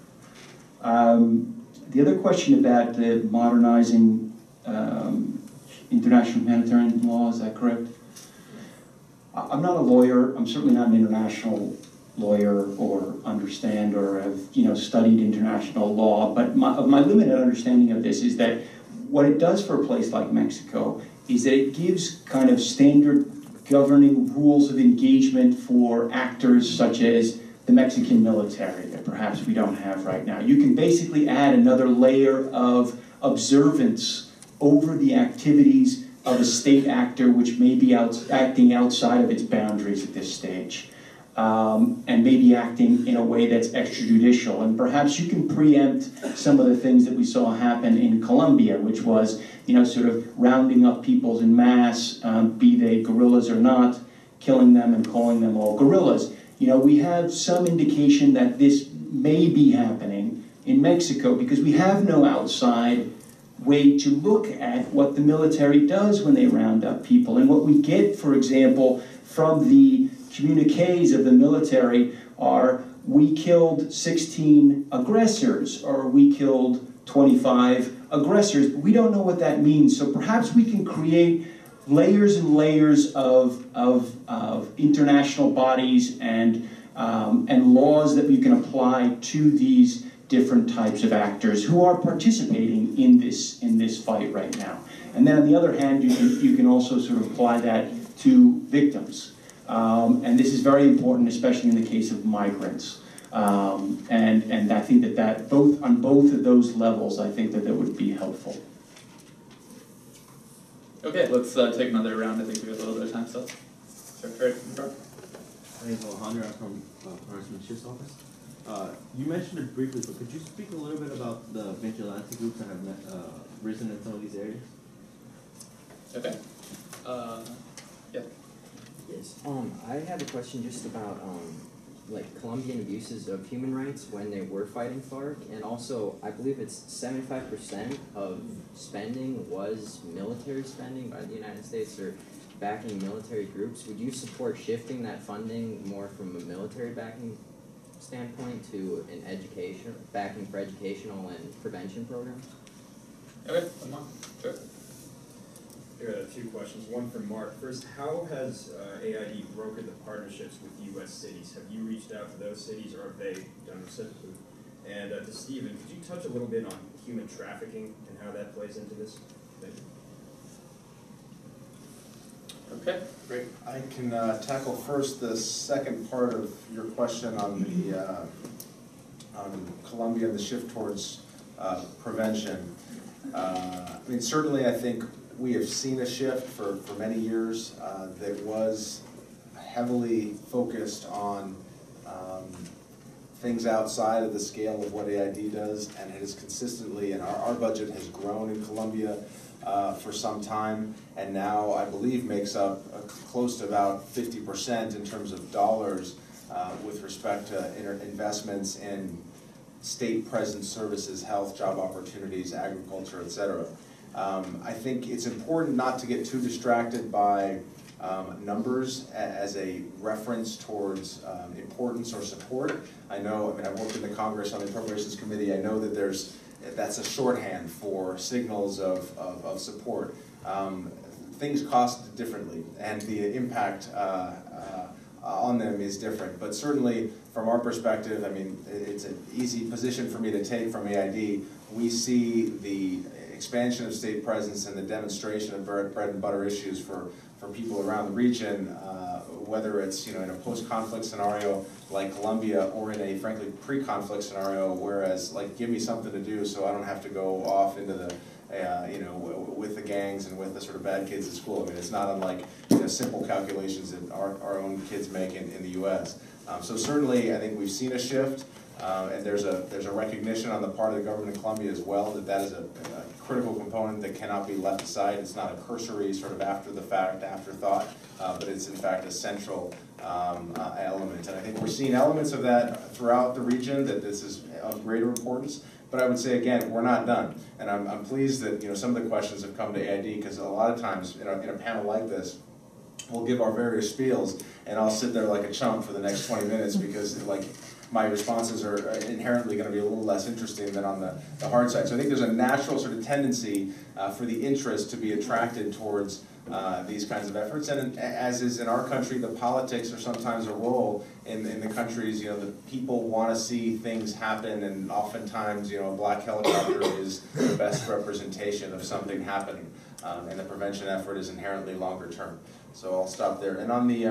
The other question about the modernizing international humanitarian law, is that correct? I'm not a lawyer. I'm certainly not an international lawyer or understand or have studied international law, but my limited understanding of this is that what it does for a place like Mexico is that it gives kind of standard governing rules of engagement for actors such as the Mexican military that perhaps we don't have right now. You can basically add another layer of observance over the activities of a state actor which may be acting outside of its boundaries at this stage, and maybe acting in a way that's extrajudicial. And perhaps you can preempt some of the things that we saw happen in Colombia, which was sort of rounding up peoples in mass, be they guerrillas or not, killing them and calling them all guerrillas. We have some indication that this may be happening in Mexico because we have no outside way to look at what the military does when they round up people. And what we get, for example, from the communiques of the military are, we killed 16 aggressors, or we killed 25 aggressors. We don't know what that means. So perhaps we can create layers and layers of international bodies and laws that we can apply to these different types of actors who are participating in this fight right now. And then on the other hand, you can also sort of apply that to victims. And this is very important, especially in the case of migrants. And I think that on both of those levels, I think that would be helpful. Okay, let's take another round. I think we have a little bit of time still. Sir, right in front. My name is Alejandro. I'm from Congressman Farr's office. You mentioned it briefly, but could you speak a little bit about the vigilante groups that have risen in some of these areas? Okay. Yeah. Yes. I had a question just about like Colombian abuses of human rights when they were fighting FARC, and also I believe it's 75% of spending was military spending by the United States or backing military groups. Would you support shifting that funding more from a military backing standpoint to an education backing for educational and prevention programs? Okay, one more. Sure. Here are two questions. One for Mark. First, how has AID brokered the partnerships with U.S. cities? Have you reached out to those cities, or have they done reciprocally? And to Stephen, could you touch a little bit on human trafficking and how that plays into this? Thank you. Okay. Great. I can tackle first the second part of your question on the on Colombia and the shift towards prevention. I mean, certainly I think we have seen a shift for many years that was heavily focused on things outside of the scale of what AID does, and it has consistently, and our budget has grown in Colombia for some time, and now I believe makes up close to about 50% in terms of dollars with respect to investments in state presence services, health, job opportunities, agriculture, et cetera. I think it's important not to get too distracted by numbers as a reference towards importance or support. I mean, I've worked in the Congress on the Appropriations Committee. I know that that's a shorthand for signals of support. Things cost differently, and the impact on them is different. But certainly, from our perspective, I mean, it's an easy position for me to take from AID. We see the expansion of state presence and the demonstration of bread and butter issues for people around the region, whether it's in a post-conflict scenario like Colombia or in a frankly pre-conflict scenario, whereas like give me something to do so I don't have to go off into the with the gangs and with the sort of bad kids at school. I mean, it's not unlike simple calculations that our own kids make in the U.S. So certainly, I think we've seen a shift, and there's a recognition on the part of the government of Colombia as well that is a critical component that cannot be left aside. It's not a cursory sort of after the fact, afterthought, but it's in fact a central element. And I think we're seeing elements of that throughout the region, that this is of greater importance. But I would say, again, we're not done. And I'm pleased that some of the questions have come to AID, because a lot of times in a panel like this, we'll give our various spiels, and I'll sit there like a chump for the next 20 minutes because my responses are inherently going to be a little less interesting than on the hard side. So I think there's a natural sort of tendency for the interest to be attracted towards these kinds of efforts, and as is in our country, the politics are sometimes a role in the countries. The people want to see things happen, and oftentimes, a black helicopter is the best representation of something happening, and the prevention effort is inherently longer term. So I'll stop there. And on the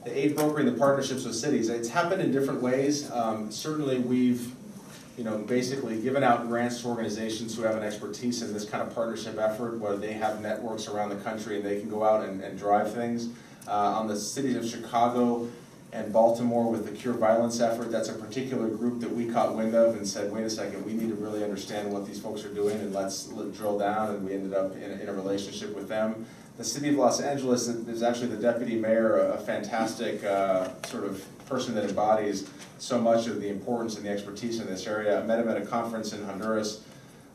aid brokering, the partnerships with cities, it's happened in different ways. Certainly, we've basically given out grants to organizations who have an expertise in this kind of partnership effort, where they have networks around the country and they can go out and drive things. On the cities of Chicago and Baltimore with the Cure Violence effort, that's a particular group that we caught wind of and said, wait a second, we need to really understand what these folks are doing, and let's drill down, and we ended up in a relationship with them. The city of Los Angeles is actually the deputy mayor, a fantastic sort of person that embodies so much of the importance and the expertise in this area. I met him at a conference in Honduras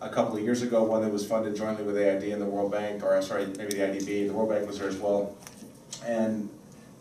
a couple of years ago, one that was funded jointly with AID and the World Bank, or sorry, maybe the IDB. The World Bank was there as well. And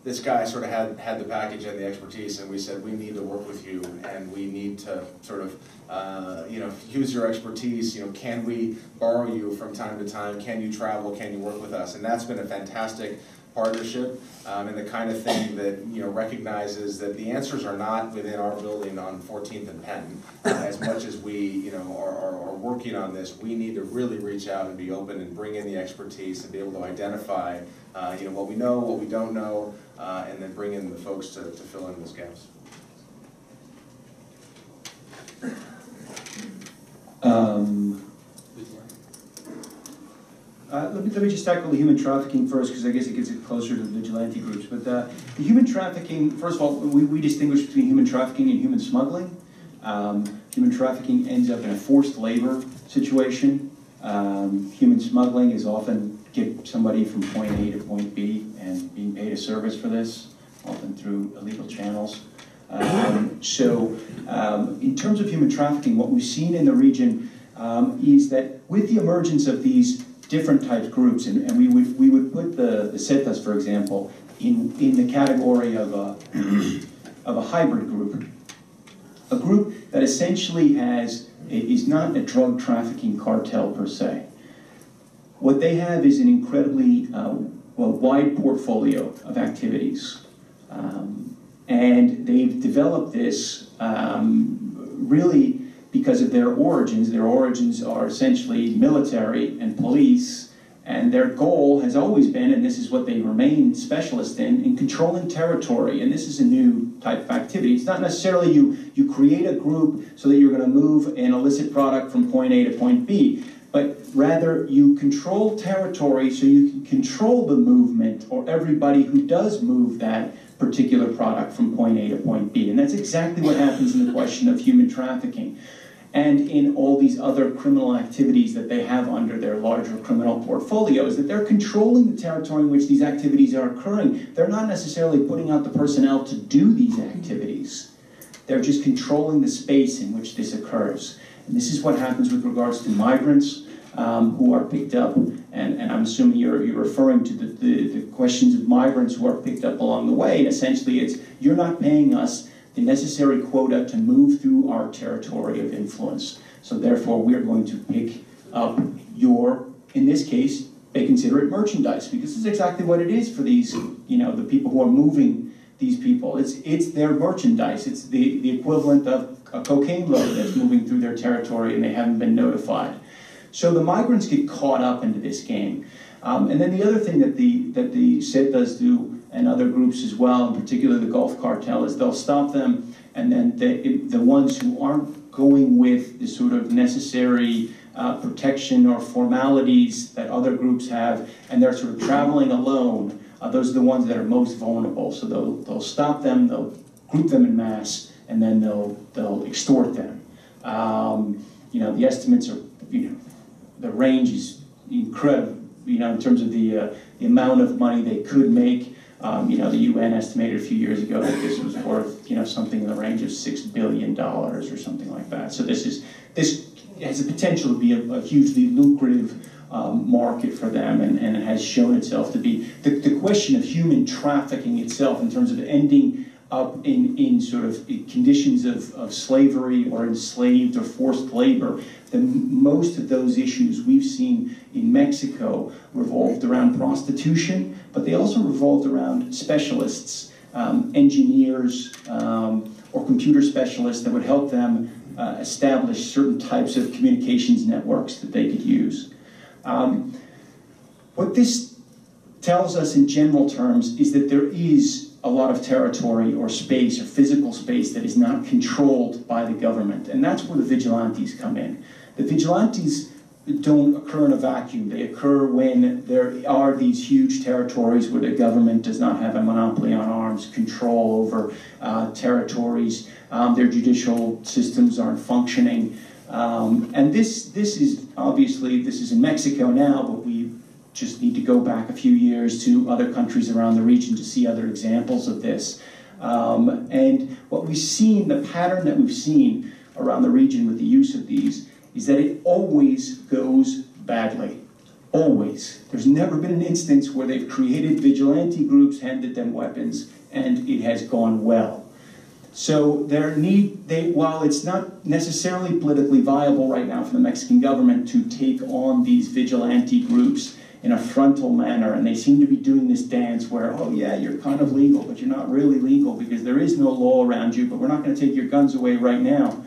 this guy sort of had the package and the expertise, and we said, we need to work with you, and we need to sort of use your expertise. Can we borrow you from time to time? Can you travel? Can you work with us? And that's been a fantastic partnership, and the kind of thing that recognizes that the answers are not within our building on 14th and Penn. As much as we are working on this, we need to really reach out and be open and bring in the expertise and be able to identify what we know, what we don't know, and then bring in the folks to fill in those gaps. Let me just tackle the human trafficking first, because I guess it gets it closer to the vigilante groups. But the human trafficking, first of all, we distinguish between human trafficking and human smuggling. Human trafficking ends up in a forced labor situation. Human smuggling is often get somebody from point A to point B and being paid a service for this, often through illegal channels. In terms of human trafficking, what we've seen in the region is that with the emergence of these different types groups, and we would put the Zetas, for example, in the category of a hybrid group, a group that essentially is not a drug trafficking cartel per se. What they have is an incredibly wide portfolio of activities, and they've developed this really because of their origins. Their origins are essentially military and police, and their goal has always been, and this is what they remain specialists in controlling territory. And this is a new type of activity. It's not necessarily you create a group so that you're going to move an illicit product from point A to point B, but rather you control territory so you can control the movement or everybody who does move that particular product from point A to point B. And that's exactly what happens in the question of human trafficking and in all these other criminal activities that they have under their larger criminal portfolios, that they're controlling the territory in which these activities are occurring. They're not necessarily putting out the personnel to do these activities. They're just controlling the space in which this occurs. And this is what happens with regards to migrants who are picked up, and I'm assuming you're referring to the questions of migrants who are picked up along the way, and essentially it's, you're not paying us the necessary quota to move through our territory of influence, so therefore we're going to pick up your, in this case, they consider it merchandise, because this is exactly what it is for these, the people who are moving these people. It's their merchandise. It's the equivalent of a cocaine load that's moving through their territory and they haven't been notified. So the migrants get caught up into this game. And then the other thing that the Zetas do, and other groups as well, in particular the Gulf Cartel, is they'll stop them, and then the ones who aren't going with the sort of necessary protection or formalities that other groups have, and they're sort of traveling alone, those are the ones that are most vulnerable. So they'll stop them, they'll group them in mass, and then they'll extort them. The estimates are, the range is incredible, in terms of the amount of money they could make. The UN estimated a few years ago that this was worth, something in the range of $6 billion or something like that. So this has the potential to be a hugely lucrative market for them, and it has shown itself to be. The question of human trafficking itself, in terms of ending up in sort of conditions of slavery or enslaved or forced labor, most of those issues we've seen in Mexico revolved around prostitution, but they also revolved around specialists, engineers, or computer specialists that would help them establish certain types of communications networks that they could use. What this tells us in general terms is that there is a lot of territory or space or physical space that is not controlled by the government, and that's where the vigilantes come in. The vigilantes don't occur in a vacuum. They occur when there are these huge territories where the government does not have a monopoly on arms, control over territories, their judicial systems aren't functioning. And this is obviously, this is in Mexico now, but we just need to go back a few years to other countries around the region to see other examples of this. And what we've seen, the pattern that we've seen around the region with the use of these, is that it always goes badly. Always. There's never been an instance where they've created vigilante groups, handed them weapons, and it has gone well. So while it's not necessarily politically viable right now for the Mexican government to take on these vigilante groups in a frontal manner, and they seem to be doing this dance where, oh yeah, you're kind of legal, but you're not really legal because there is no law around you, but we're not going to take your guns away right now.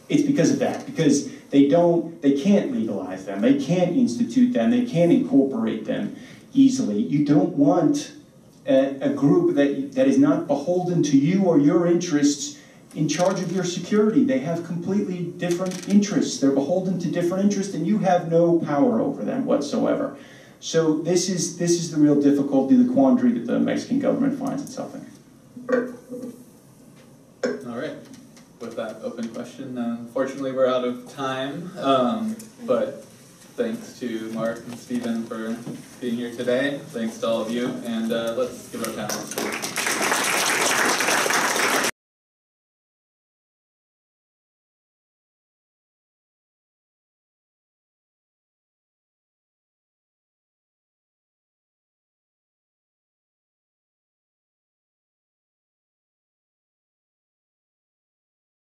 It's because of that, because they can't legalize them, they can't institute them, they can't incorporate them easily. You don't want a group that is not beholden to you or your interests in charge of your security. They have completely different interests. They're beholden to different interests, and you have no power over them whatsoever. So this is the real difficulty, the quandary that the Mexican government finds itself in. All right. With that open question, unfortunately we're out of time, but thanks to Mark and Stephen for being here today. Thanks to all of you, and let's give our panelists a